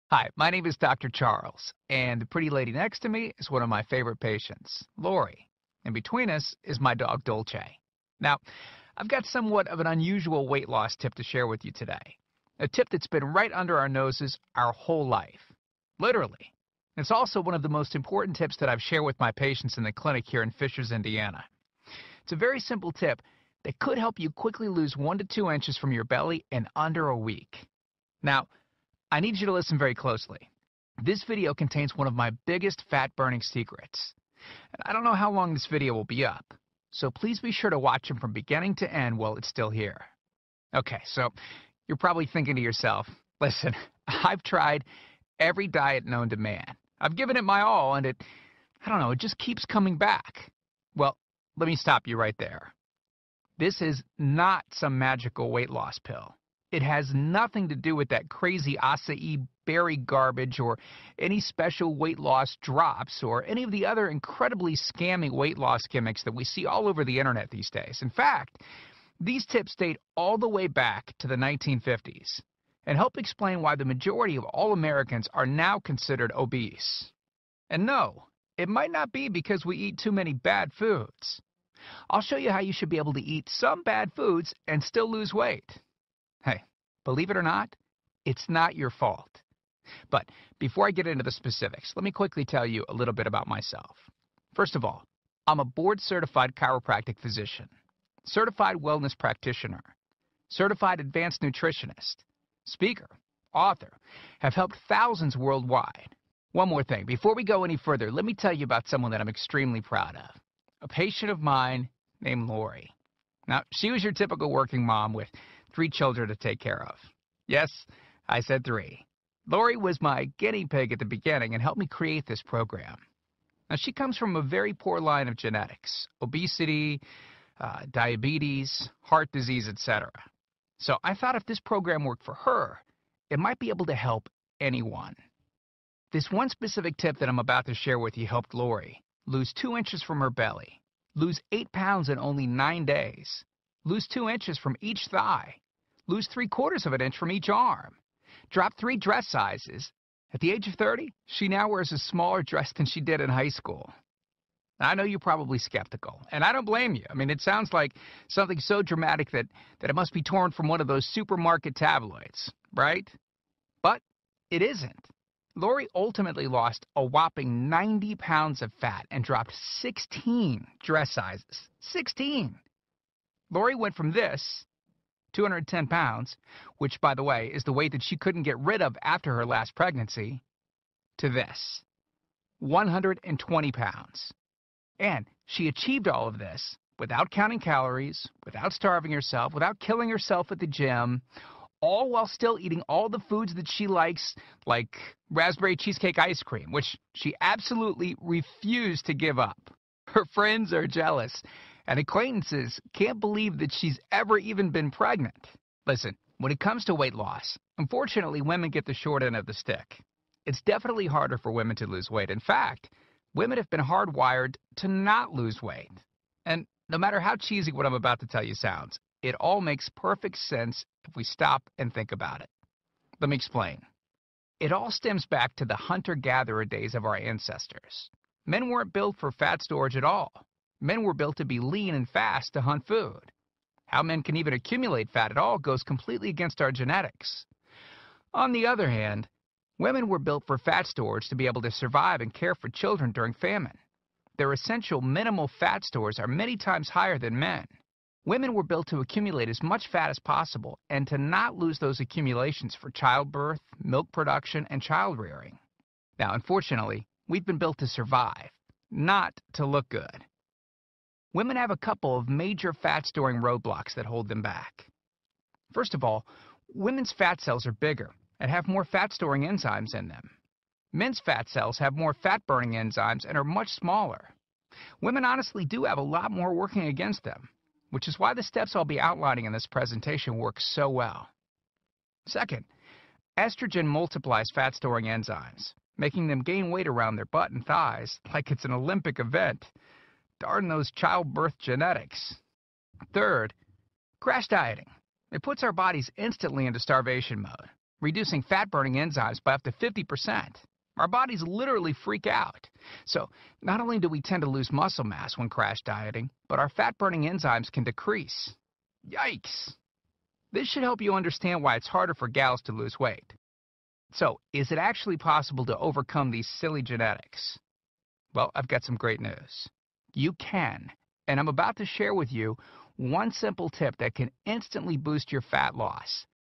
Hi, my name is Dr. Charles, and the pretty lady next to me is one of my favorite patients, Lori. And between us is my dog, Dolce. Now, I've got somewhat of an unusual weight loss tip to share with you today. A tip that's been right under our noses our whole life. Literally. It's also one of the most important tips that I've shared with my patients in the clinic here in Fishers, Indiana. It's a very simple tip that could help you quickly lose 1 to 2 inches from your belly in under a week. Now, I need you to listen very closely. This video contains one of my biggest fat-burning secrets. And I don't know how long this video will be up, so please be sure to watch it from beginning to end while it's still here. Okay, so you're probably thinking to yourself, listen, I've tried every diet known to man. I've given it my all, and it just keeps coming back. Well, let me stop you right there. This is not some magical weight loss pill. It has nothing to do with that crazy acai berry garbage or any special weight loss drops or any of the other incredibly scammy weight loss gimmicks that we see all over the internet these days. In fact, these tips date all the way back to the 1950s and help explain why the majority of all Americans are now considered obese. And no, it might not be because we eat too many bad foods. I'll show you how you should be able to eat some bad foods and still lose weight. Hey, believe it or not, it's not your fault. But before I get into the specifics, let me quickly tell you a little bit about myself. First of all, I'm a board-certified chiropractic physician, certified wellness practitioner, certified advanced nutritionist, speaker, author, have helped thousands worldwide. One more thing, before we go any further, let me tell you about someone that I'm extremely proud of, a patient of mine named Lori. Now, she was your typical working mom with 3 children to take care of. Yes, I said 3. Lori was my guinea pig at the beginning and helped me create this program. Now, she comes from a very poor line of genetics, obesity, diabetes, heart disease, etc. So I thought if this program worked for her, it might be able to help anyone. This one specific tip that I'm about to share with you helped Lori lose 2 inches from her belly, lose 8 pounds in only 9 days, lose 2 inches from each thigh, lose 3/4 of an inch from each arm, drop 3 dress sizes. At the age of 30, she now wears a smaller dress than she did in high school. Now, I know you're probably skeptical, and I don't blame you. I mean, it sounds like something so dramatic that it must be torn from one of those supermarket tabloids, right? But it isn't. Lori ultimately lost a whopping 90 pounds of fat and dropped 16 dress sizes. 16! Lori went from this, 210 pounds, which, by the way, is the weight that she couldn't get rid of after her last pregnancy, to this, 120 pounds. And she achieved all of this without counting calories, without starving herself, without killing herself at the gym, all while still eating all the foods that she likes, like raspberry cheesecake ice cream, which she absolutely refused to give up. Her friends are jealous, and acquaintances can't believe that she's ever even been pregnant. Listen, when it comes to weight loss, unfortunately, women get the short end of the stick. It's definitely harder for women to lose weight. In fact, women have been hardwired to not lose weight. And no matter how cheesy what I'm about to tell you sounds, it all makes perfect sense if we stop and think about it. Let me explain. It all stems back to the hunter-gatherer days of our ancestors. Men weren't built for fat storage at all. Men were built to be lean and fast to hunt food. How men can even accumulate fat at all goes completely against our genetics. On the other hand, women were built for fat storage to be able to survive and care for children during famine. Their essential minimal fat stores are many times higher than men. Women were built to accumulate as much fat as possible and to not lose those accumulations for childbirth, milk production, and child rearing. Now, unfortunately, we've been built to survive, not to look good. Women have a couple of major fat-storing roadblocks that hold them back. First of all, women's fat cells are bigger and have more fat-storing enzymes in them. Men's fat cells have more fat-burning enzymes and are much smaller. Women honestly do have a lot more working against them, which is why the steps I'll be outlining in this presentation work so well. Second, estrogen multiplies fat-storing enzymes, making them gain weight around their butt and thighs like it's an Olympic event. Darn those childbirth genetics. Third, crash dieting. It puts our bodies instantly into starvation mode. reducing fat-burning enzymes by up to 50%. Our bodies literally freak out. So, not only do we tend to lose muscle mass when crash dieting, but our fat-burning enzymes can decrease. Yikes! This should help you understand why it's harder for gals to lose weight. So, is it actually possible to overcome these silly genetics? Well, I've got some great news. You can, and I'm about to share with you one simple tip that can instantly boost your fat loss.